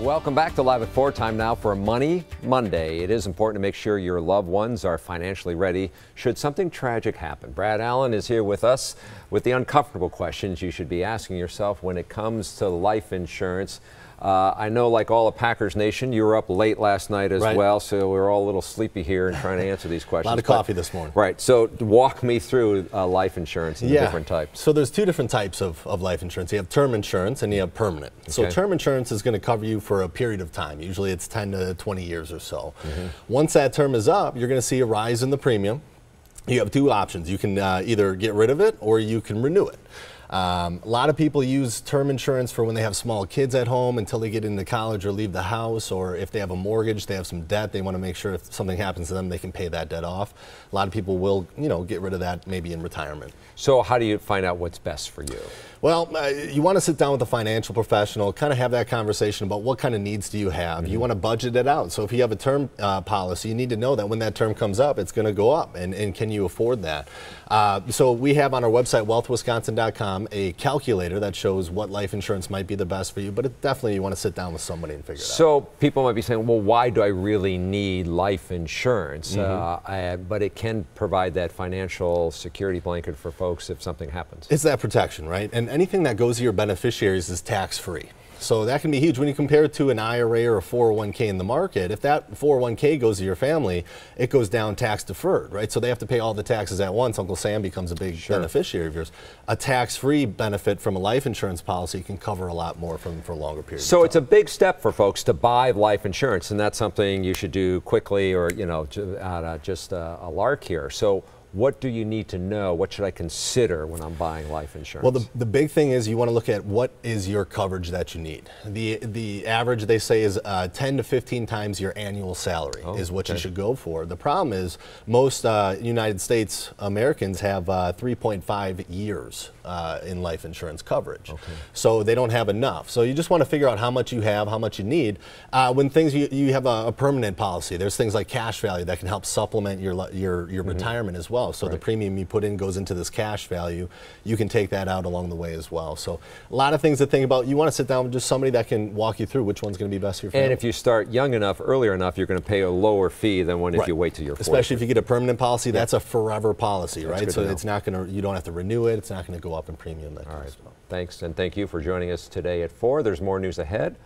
Welcome back to Live at 4. Time now for Money Monday. It is important to make sure your loved ones are financially ready should something tragic happen. Brad Allen is here with us with the uncomfortable questions you should be asking yourself when it comes to life insurance. I know, like all of Packers Nation, you were up late last night as well, so we're all a little sleepy here and trying to answer these questions. A lot of coffee this morning. Right. So walk me through life insurance and the different types. So there's two different types of life insurance. You have term insurance and you have permanent. Okay. So term insurance is going to cover you for a period of time. Usually it's 10 to 20 years or so. Once that term is up, you're going to see a rise in the premium. You have two options. You can either get rid of it or you can renew it. A lot of people use term insurance for when they have small kids at home until they get into college or leave the house, or if they have a mortgage, they have some debt, they want to make sure if something happens to them, they can pay that debt off. A lot of people will, get rid of that maybe in retirement. So how do you find out what's best for you? Well, you want to sit down with a financial professional, kind of have that conversation about what kind of needs do you have. You want to budget it out. So if you have a term policy, you need to know that when that term comes up, it's going to go up, and can you afford that? So we have on our website, wealthwisconsin.com, a calculator that shows what life insurance might be the best for you, but definitely you want to sit down with somebody and figure it out. So people might be saying, well, why do I really need life insurance? But it can provide that financial security blanket for folks if something happens. It's that protection, right? And anything that goes to your beneficiaries is tax-free. So that can be huge when you compare it to an IRA or a 401k in the market. If that 401k goes to your family, it goes down tax deferred, right? So they have to pay all the taxes at once. Uncle Sam becomes a big beneficiary of yours. A tax-free benefit from a life insurance policy can cover a lot more for a longer period of time. So it's a big step for folks to buy life insurance, and that's something you should do quickly or, just a lark here. So what do you need to know? What should I consider when I'm buying life insurance? Well, the big thing is you want to look at what is your coverage that you need. The average, they say, is 10 to 15 times your annual salary is what you should go for. The problem is most United States Americans have 3.5 years in life insurance coverage. So they don't have enough. So you just want to figure out how much you have, how much you need. When you have a permanent policy, there's things like cash value that can help supplement your retirement as well. So the premium you put in goes into this cash value. You can take that out along the way as well. So a lot of things to think about. You want to sit down with just somebody that can walk you through which one's going to be best for your family. And if you start young enough, earlier enough, you're going to pay a lower fee than if you wait till you're 40. Especially if you get a permanent policy, that's a forever policy, right? So it's not going to, you don't have to renew it. It's not going to go up in premium. All right. Thanks, and thank you for joining us today at 4. There's more news ahead.